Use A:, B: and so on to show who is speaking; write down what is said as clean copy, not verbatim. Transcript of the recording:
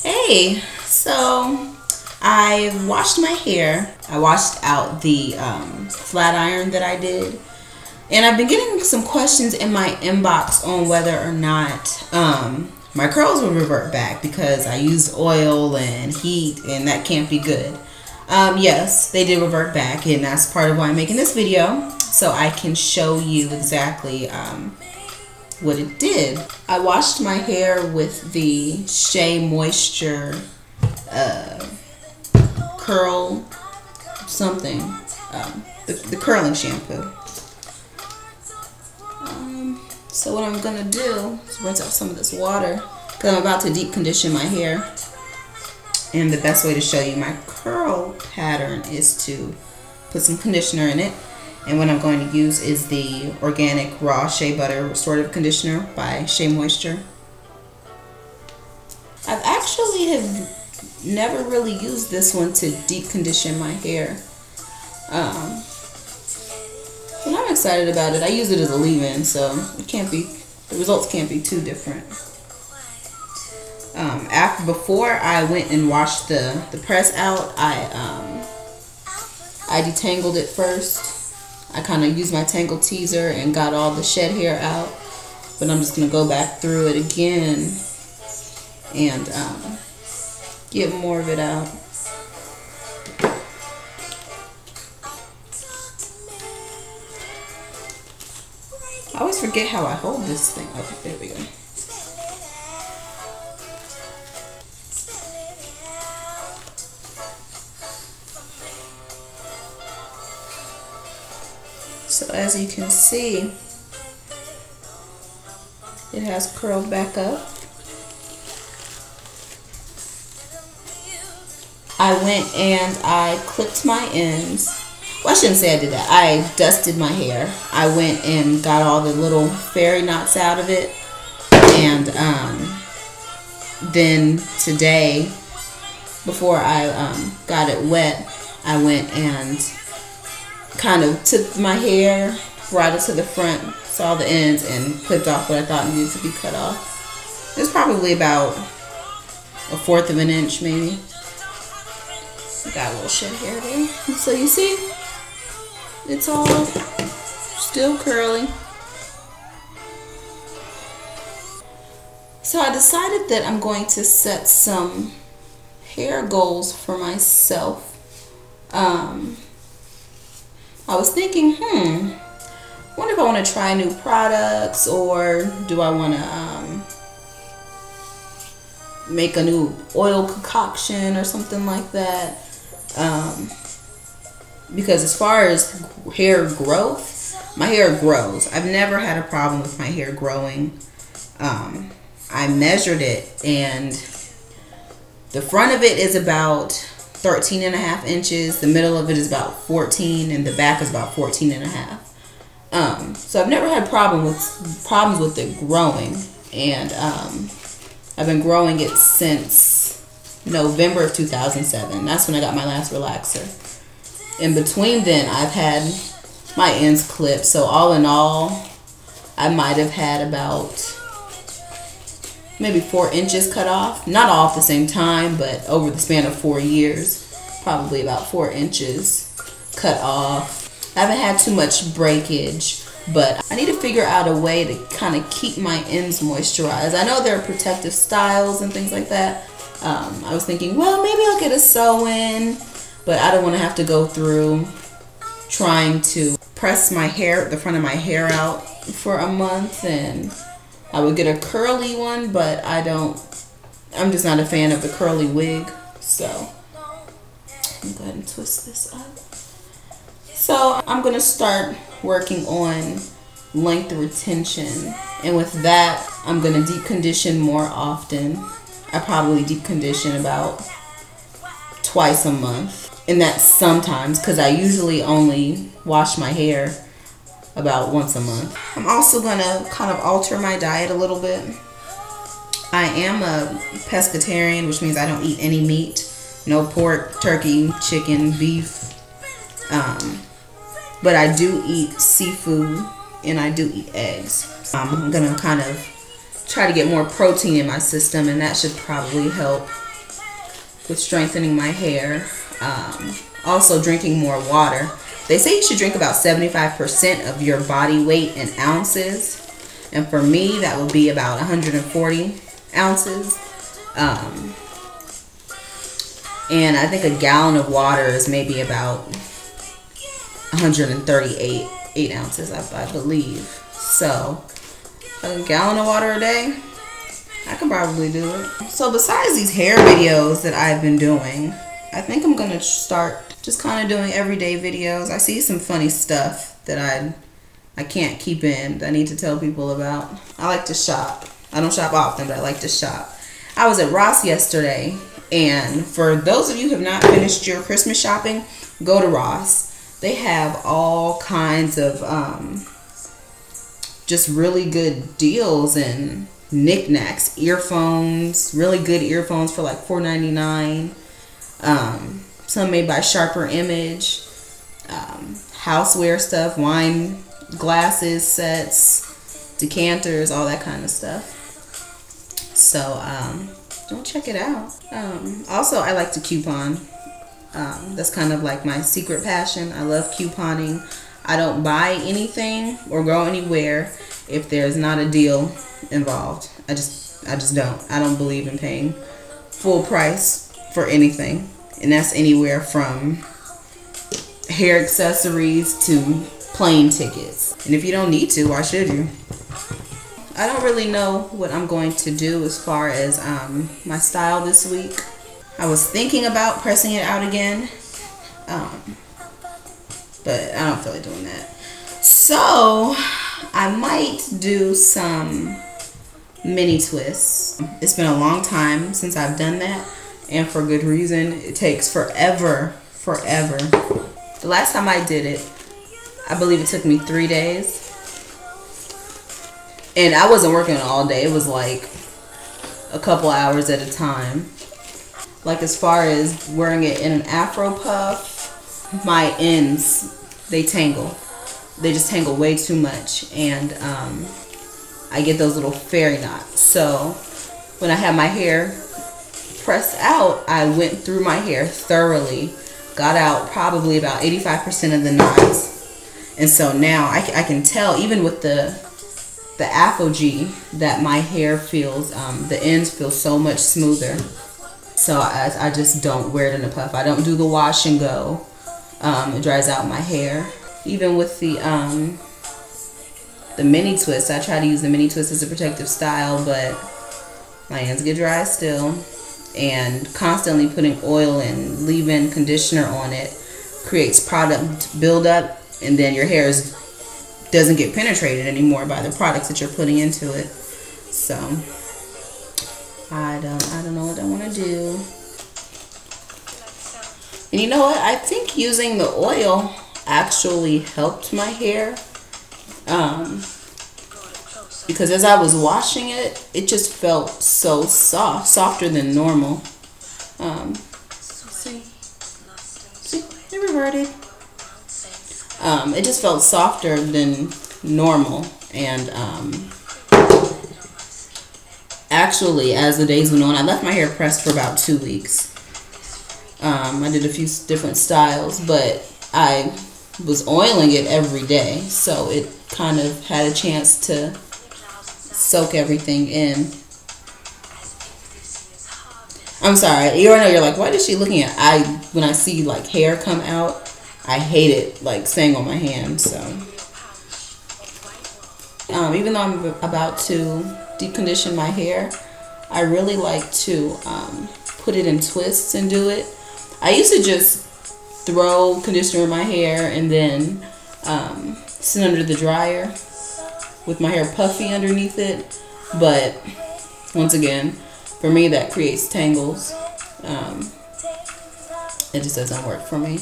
A: Hey, so I washed my hair. I washed out the flat iron that I did. And I've been getting some questions in my inbox on whether or not my curls will revert back because I used oil and heat, and that can't be good. Yes, they did revert back, and that's part of why I'm making this video, so I can show you exactly what it did. I washed my hair with the Shea Moisture curl something, the curling shampoo. So what I'm gonna do is rinse out some of this water because I'm about to deep condition my hair, and the best way to show you my curl pattern is to put some conditioner in it. And what I'm going to use is the organic raw shea butter restorative conditioner by Shea Moisture. I've actually have never really used this one to deep condition my hair. But I'm excited about it. I use it as a leave-in, so the results can't be too different. Before I went and washed the press out, I detangled it first. I kind of used my tangle teaser and got all the shed hair out, but I'm just going to go back through it again and get more of it out. I always forget how I hold this thing. Okay, there we go. So as you can see, it has curled back up. I went and I clipped my ends. Well, I shouldn't say I did that. I dusted my hair. I went and got all the little fairy knots out of it. And then today, before I got it wet, I went and kind of took my hair, brought it to the front, saw the ends, and clipped off what I thought needed to be cut off. It was probably about 1/4 of an inch, maybe. Got a little shed hair there. So you see, it's all still curly. So I decided that I'm going to set some hair goals for myself. I was thinking, I wonder if I want to try new products, or do I want to make a new oil concoction or something like that. Because as far as hair growth, my hair grows. I've never had a problem with my hair growing. I measured it, and the front of it is about 13.5 inches, the middle of it is about 14, and the back is about 14.5. So I've never had problems with it growing, and I've been growing it since November of 2007. That's when I got my last relaxer. In between then, I've had my ends clipped, so all in all, I might have had about maybe 4 inches cut off. Not all at the same time, but over the span of 4 years, probably about 4 inches cut off. I haven't had too much breakage, but I need to figure out a way to kind of keep my ends moisturized. I know there are protective styles and things like that. I was thinking, well, maybe I'll get a sew-in, but I don't want to have to go through trying to press my hair, the front of my hair out for a month, and I would get a curly one, but I'm just not a fan of the curly wig. So I'm going to go ahead and twist this up. So I'm going to start working on length retention, and with that, I'm going to deep condition more often. I probably deep condition about twice a month, and that's sometimes because I usually only wash my hair about once a month. I'm also going to kind of alter my diet a little bit. I am a pescatarian, which means I don't eat any meat. No pork, turkey, chicken, beef. But I do eat seafood, and I do eat eggs. I'm going to kind of try to get more protein in my system, and that should probably help with strengthening my hair. Also drinking more water. They say you should drink about 75% of your body weight in ounces, and for me that would be about 140 ounces. And I think a gallon of water is maybe about 138 ounces, I believe. So a gallon of water a day, I could probably do it. So besides these hair videos that I've been doing, I think I'm gonna start just kind of doing everyday videos. I see some funny stuff that I can't keep in, that I need to tell people about. I like to shop. I don't shop often, but I like to shop. I was at Ross yesterday, and for those of you who have not finished your Christmas shopping, go to Ross. They have all kinds of just really good deals and knickknacks. Earphones, really good earphones for like $4.99. Some made by Sharper Image. Houseware stuff, wine glasses, sets, decanters, all that kind of stuff. So don't check it out. Also, I like to coupon. That's kind of like my secret passion. I love couponing. I don't buy anything or go anywhere if there's not a deal involved. I just don't. I don't believe in paying full price for anything, and that's anywhere from hair accessories to plane tickets. And if you don't need to, why should you? I don't really know what I'm going to do as far as my style this week. I was thinking about pressing it out again, but I don't feel like doing that. So I might do some mini twists. It's been a long time since I've done that, and for good reason. It takes forever. The last time I did it, I believe it took me 3 days. And I wasn't working all day. It was like a couple hours at a time. Like as far as wearing it in an afro puff, my ends, they tangle. They just tangle way too much. And I get those little fairy knots. So when I had my hair pressed out, I went through my hair thoroughly. Got out probably about 85% of the knots. And so now I can tell, even with the Afro-G, that my hair feels, the ends feel so much smoother. So I just don't wear it in a puff. I don't do the wash and go. It dries out my hair. Even with the mini twist, I try to use the mini twist as a protective style, but my hands get dry still. And constantly putting oil and leave-in conditioner on it creates product buildup, and then your hair doesn't get penetrated anymore by the products that you're putting into it. So I don't know what I want to do. And you know what? I think using the oil actually helped my hair. Because as I was washing it, it just felt so soft, softer than normal. See, it reverted. It just felt softer than normal, and actually, as the days went on, I left my hair pressed for about 2 weeks. I did a few different styles, but I was oiling it every day, so it kind of had a chance to soak everything in. I'm sorry, you know, you're like, what is she looking at? When I see like hair come out, I hate it like staying on my hand. So even though I'm about to deep condition my hair, I really like to put it in twists and do it. I used to just throw conditioner in my hair and then sit under the dryer with my hair puffy underneath it, but once again, for me that creates tangles. It just doesn't work for me.